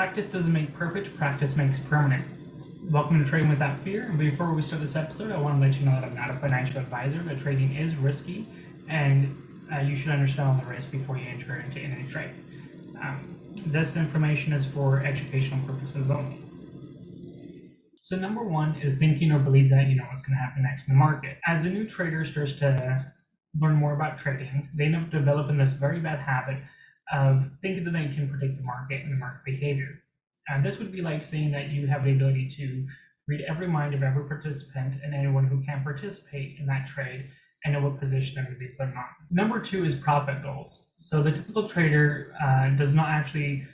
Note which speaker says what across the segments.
Speaker 1: Practice doesn't make perfect, practice makes permanent. Welcome to Trading Without Fear. And before we start this episode, I want to let you know that I'm not a financial advisor, but trading is risky, and you should understand all the risks before you enter into any trade. This information is for educational purposes only. So number one is thinking or believe that you know what's going to happen next in the market. As a new trader starts to learn more about trading, they end up developing this very bad habit of thinking that they can predict the market and the market behavior. And this would be like saying that you have the ability to read every mind of every participant and anyone who can participate in that trade and know what position they're going to be putting on. Number two is profit goals. So the typical trader does not actually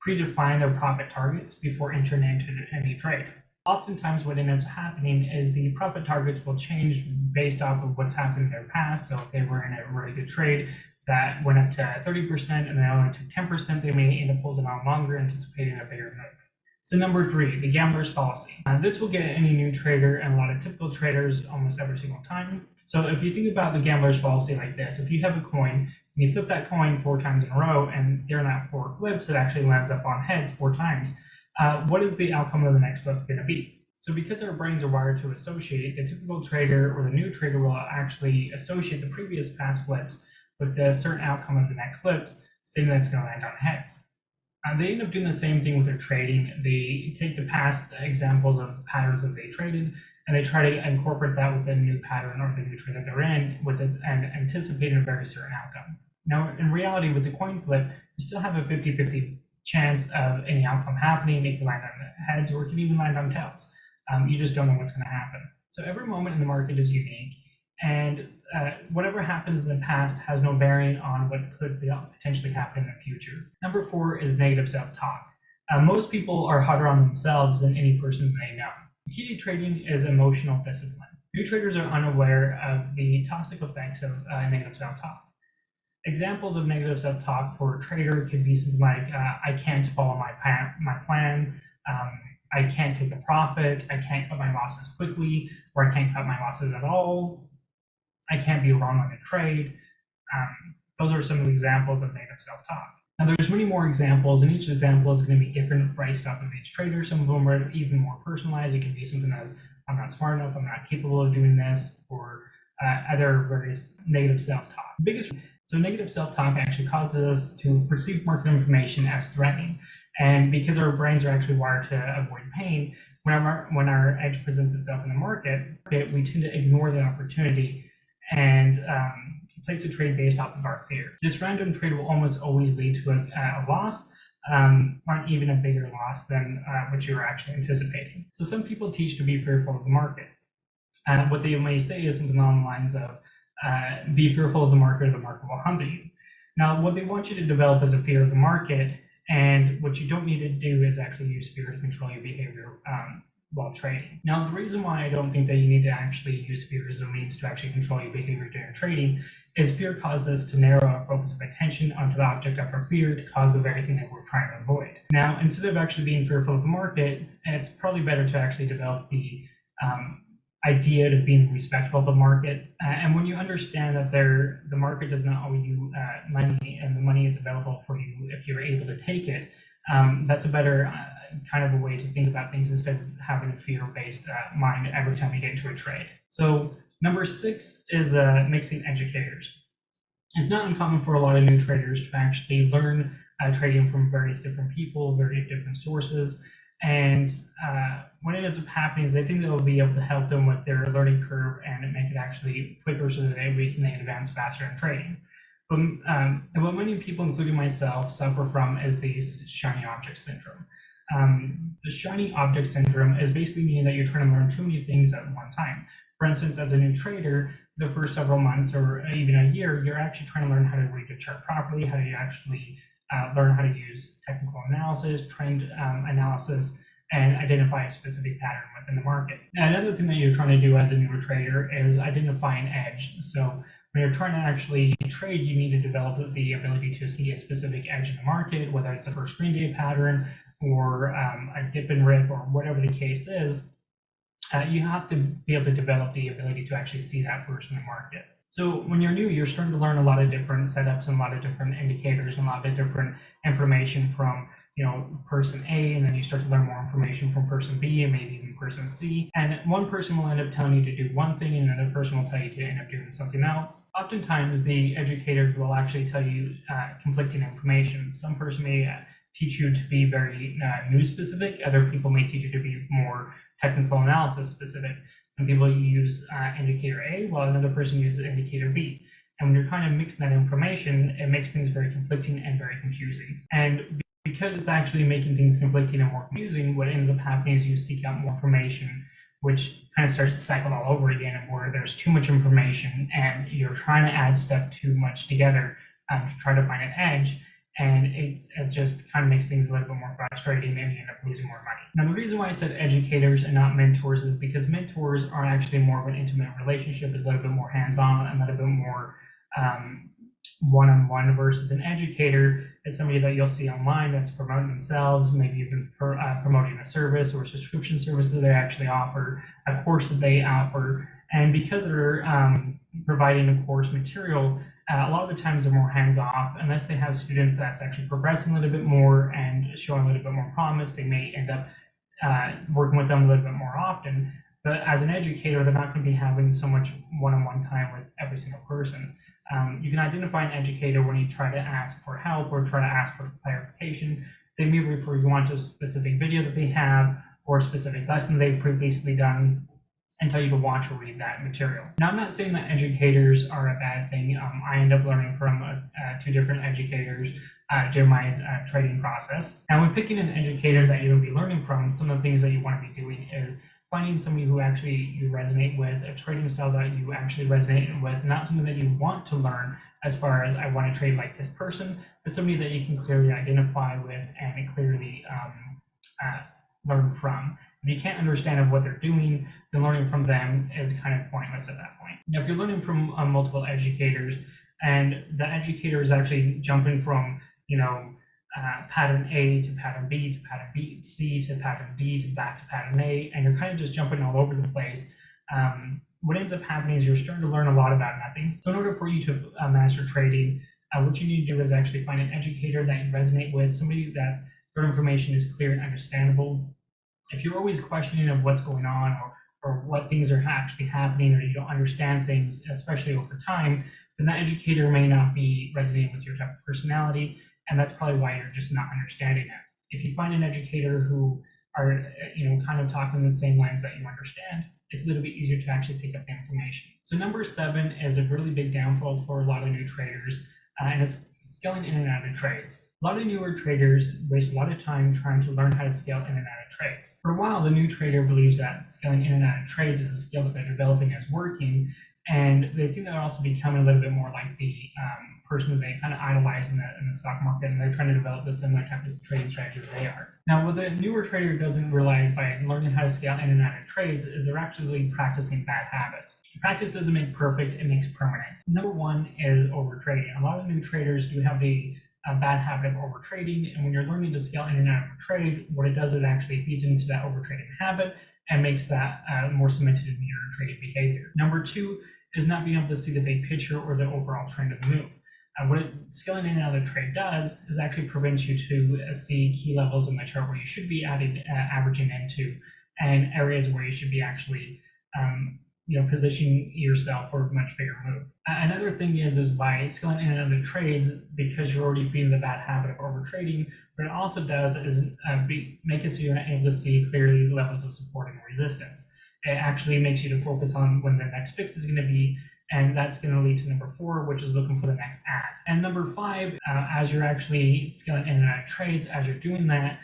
Speaker 1: predefine their profit targets before entering into any trade. Oftentimes what ends up happening is the profit targets will change based off of what's happened in their past. So if they were in a really good trade that went up to 30% and then went to 10%, they may end up holding on longer, anticipating a bigger move. So number three, the gambler's fallacy. This will get any new trader and a lot of typical traders almost every single time. So if you think about the gambler's fallacy like this, if you have a coin and you flip that coin 4 times in a row, and during that 4 flips, it actually lands up on heads 4 times, what is the outcome of the next flip going to be? So because our brains are wired to associate, the typical trader or the new trader will actually associate the previous past flips with the certain outcome of the next flips, saying that it's going to land on heads. They end up doing the same thing with their trading. They take the past examples of patterns that they traded, and they try to incorporate that with the new pattern or the new trade that they're in, with it, and anticipating a very certain outcome. Now, in reality, with the coin flip, you still have a 50-50 chance of any outcome happening. It can land on heads, or it can even land on tails. You just don't know what's going to happen. So every moment in the market is unique, and whatever happens in the past has no bearing on what could potentially happen in the future. Number 4 is negative self-talk. Most people are harder on themselves than any person they know. The key to trading is emotional discipline. New traders are unaware of the toxic effects of negative self-talk. Examples of negative self-talk for a trader could be something like, I can't follow my plan, I can't take a profit, I can't cut my losses quickly, or I can't cut my losses at all, I can't be wrong on a trade. Those are some of the examples of negative self-talk. Now there's many more examples, and each example is going to be different based off of each trader. Some of them are even more personalized. It can be something as, I'm not smart enough, I'm not capable of doing this, or other various negative self-talk. So negative self-talk actually causes us to perceive market information as threatening. And because our brains are actually wired to avoid pain, when our edge presents itself in the market, we tend to ignore the opportunity and place a trade based off of our fear. This random trade will almost always lead to a loss, or even a bigger loss than what you were actually anticipating. So some people teach to be fearful of the market. What they may say is something along the lines of, be fearful of the market, or the market will humble you. Now, what they want you to develop is a fear of the market, and what you don't need to do is actually use fear to control your behavior while trading. Now, the reason why I don't think that you need to actually use fear as a means to actually control your behavior during trading is fear causes us to narrow our focus of attention onto the object of our fear to cause the very thing that we're trying to avoid. Now, instead of actually being fearful of the market, it's probably better to actually develop the idea of being respectful of the market. And when you understand that the market does not owe you money, and the money is available for you if you're able to take it, that's a better kind of a way to think about things instead of having a fear-based mind every time you get into a trade. So number 6 is mixing educators. It's not uncommon for a lot of new traders to actually learn trading from various different people, various different sources. And what ends up happening is they think they'll be able to help them with their learning curve and make it actually quicker so that they can advance faster in trading. But what many people, including myself, suffer from is the shiny object syndrome. The shiny object syndrome is basically meaning that you're trying to learn too many things at one time. For instance, as a new trader, the first several months or even a year, you're actually trying to learn how to read a chart properly, how to actually learn how to use technical analysis, trend analysis, and identify a specific pattern within the market. Now, another thing that you're trying to do as a newer trader is identify an edge. So when you're trying to actually trade, you need to develop the ability to see a specific edge in the market, whether it's a first green day pattern or a dip and rip or whatever the case is. You have to be able to develop the ability to actually see that first in the market. So when you're new, you're starting to learn a lot of different setups and a lot of different indicators and a lot of different information from person A, and then you start to learn more information from person B and maybe even person C. And one person will end up telling you to do one thing, and another person will tell you to end up doing something else. Oftentimes, the educators will actually tell you conflicting information. Some person may teach you to be very news specific. Other people may teach you to be more technical analysis specific. Some people use indicator A, while another person uses indicator B. And when you're kind of mixing that information, it makes things very conflicting and very confusing. And because it's actually making things conflicting and more confusing, what ends up happening is you seek out more information, which kind of starts to cycle all over again, where there's too much information and you're trying to add stuff too much together to try to find an edge. And it just kind of makes things a little bit more frustrating, and you end up losing more money. Now, the reason why I said educators and not mentors is because mentors are actually more of an intimate relationship, is a little bit more hands-on, and a little bit more one-on-one, versus an educator is somebody that you'll see online that's promoting themselves, maybe even promoting a service or a subscription service that they actually offer, a course that they offer. And because they're providing a course material, a lot of the times they're more hands-off. Unless they have students that's actually progressing a little bit more and showing a little bit more promise, they may end up working with them a little bit more often. But as an educator, they're not going to be having so much one-on-one time with every single person. You can identify an educator when you try to ask for help or try to ask for clarification. They may refer you on to a specific video that they have or a specific lesson they've previously done and tell you to watch or read that material. Now, I'm not saying that educators are a bad thing. I end up learning from two different educators during my trading process. Now, when picking an educator that you're going to be learning from, some of the things that you want to be doing is finding somebody who actually you resonate with, a trading style that you actually resonate with, not something that you want to learn as far as I want to trade like this person, but somebody that you can clearly identify with and clearly learn from. If you can't understand what they're doing, then learning from them is kind of pointless at that point. Now, if you're learning from multiple educators and the educator is actually jumping from, pattern A to pattern B to pattern B, C to pattern D to back to pattern A, and you're kind of just jumping all over the place, what ends up happening is you're starting to learn a lot about nothing. So in order for you to master trading, what you need to do is actually find an educator that you resonate with, somebody that their information is clear and understandable. If you're always questioning of what's going on or what things are actually happening, or you don't understand things, especially over time, then that educator may not be resonating with your type of personality, and that's probably why you're just not understanding it. If you find an educator who are kind of talking the same lines that you understand, it's a little bit easier to actually pick up the information. So number 7 is a really big downfall for a lot of new traders, and it's scaling in and out of trades. A lot of newer traders waste a lot of time trying to learn how to scale in and out of trades. For a while, the new trader believes that scaling in and out of trades is a skill that they're developing as working, and they think they're also becoming a little bit more like the person that they kind of idolize in the stock market, and they're trying to develop the similar type of trading strategy that they are. Now, what the newer trader doesn't realize by learning how to scale in and out of trades is they're actually practicing bad habits. Practice doesn't make perfect, it makes permanent. Number 1 is over trading. A lot of new traders do have the bad habit of over trading, and when you're learning to scale in and out of a trade, what it does is it actually feeds into that over trading habit and makes that more cemented in your trading behavior. Number 2 is not being able to see the big picture or the overall trend of the move. What scaling in and out of the trade does is actually prevents you to see key levels in the chart where you should be averaging into, and areas where you should be actually positioning yourself for a much bigger move. Another thing is by scaling in and out of the trades, because you're already feeding the bad habit of over trading, what it also does is make it so you're not able to see clearly levels of support and resistance. It actually makes you to focus on when the next fix is going to be, and that's going to lead to number 4, which is looking for the next ad. And number 5, as you're actually scaling in and out of trades, as you're doing that,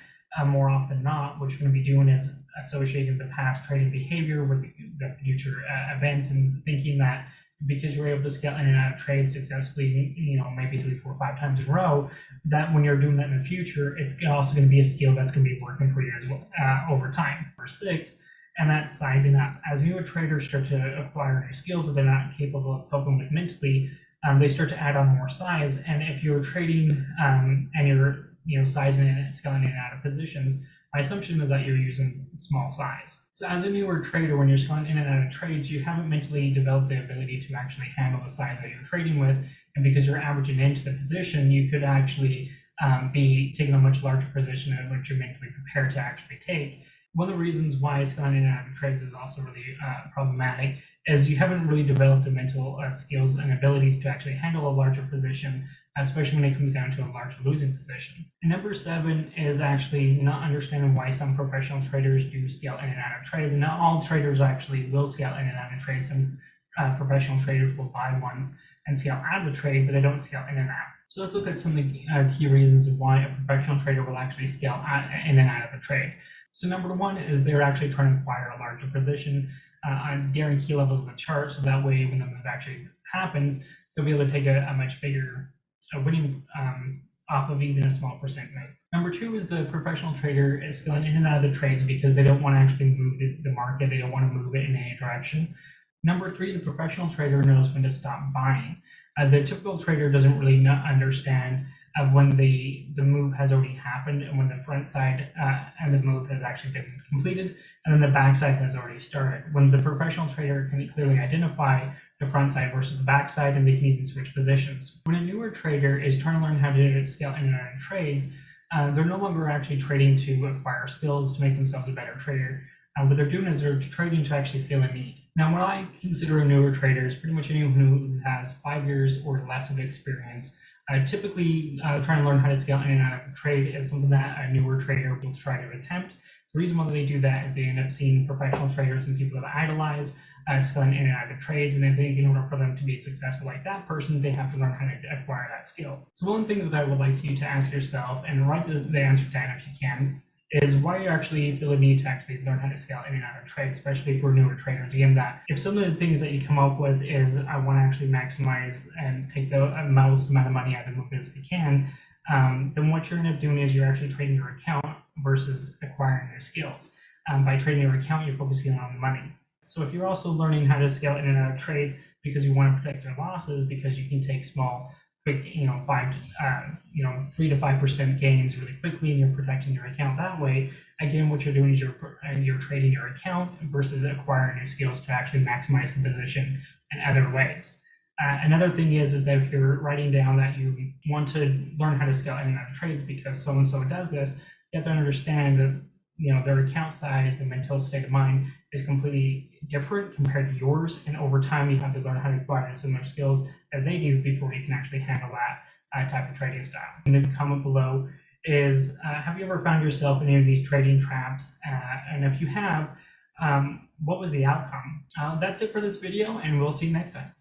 Speaker 1: more often than not, what you're going to be doing is associating the past trading behavior with the future events, and thinking that because you're able to scale in and out of trades successfully, maybe 3, 4, 5 times in a row, that when you're doing that in the future, it's also going to be a skill that's going to be working for you as well over time. Number 6, and that's sizing up. As newer traders start to acquire new skills that they're not capable of coping with mentally, they start to add on more size. And if you're trading and you're sizing in and scaling in and out of positions, my assumption is that you're using small size. So as a newer trader, when you're scaling in and out of trades, you haven't mentally developed the ability to actually handle the size that you're trading with. And because you're averaging into the position, you could actually B, taking a much larger position in which you're mentally prepared to actually take. One of the reasons why scaling in and out of trades is also really problematic is you haven't really developed the mental skills and abilities to actually handle a larger position, especially when it comes down to a large losing position. And number 7 is actually not understanding why some professional traders do scale in and out of trades. And not all traders actually will scale in and out of trades. Some professional traders will buy ones and scale out of the trade, but they don't scale in and out. So let's look at some of the key reasons why a professional trader will actually scale in and out of a trade. So number 1 is they're actually trying to acquire a larger position during key levels of the chart, so that way when the move actually happens, they'll be able to take a much bigger winning off of even a small percent move. Number 2 is the professional trader is scaling in and out of the trades because they don't want to actually move the market. They don't want to move it in any direction. Number 3, the professional trader knows when to stop buying. The typical trader doesn't really understand when the move has already happened and when the front side and the move has actually been completed, and then the back side has already started. When the professional trader can clearly identify the front side versus the back side, and they can even switch positions. When a newer trader is trying to learn how to scale in and out of trades, they're no longer actually trading to acquire skills to make themselves a better trader. What they're doing is they're trading to actually fill a need. Now, what I consider a newer trader is pretty much anyone who has 5 years or less of experience. Typically, trying to learn how to scale in and out of a trade is something that a newer trader will try to attempt. The reason why they do that is they end up seeing professional traders and people that idolize scaling in and out of trades, and they think in order for them to be successful like that person, they have to learn how to acquire that skill. So one thing that I would like you to ask yourself, and write the answer down if you can, is why you actually feel the need to actually learn how to scale in and out of trades, especially for newer traders. Again, that if some of the things that you come up with is I want to actually maximize and take the most amount of money out of the move as I can, then what you're going to be doing is you're actually trading your account versus acquiring your skills. By trading your account, you're focusing on money. So if you're also learning how to scale in and out of trades because you want to protect your losses, because you can take small, quick, 3 to 5% gains really quickly, and you're protecting your account that way. Again, what you're doing is you're trading your account versus acquiring new skills to actually maximize the position in other ways. Another thing is that if you're writing down that you want to learn how to scale in and out of trades because so and so does this, you have to understand that their account size, the mental state of mind is completely different compared to yours, and over time you have to learn how to acquire similar skills as they do before you can actually handle that type of trading style. And then comment below is, have you ever found yourself in any of these trading traps? And if you have, what was the outcome? That's it for this video, and we'll see you next time.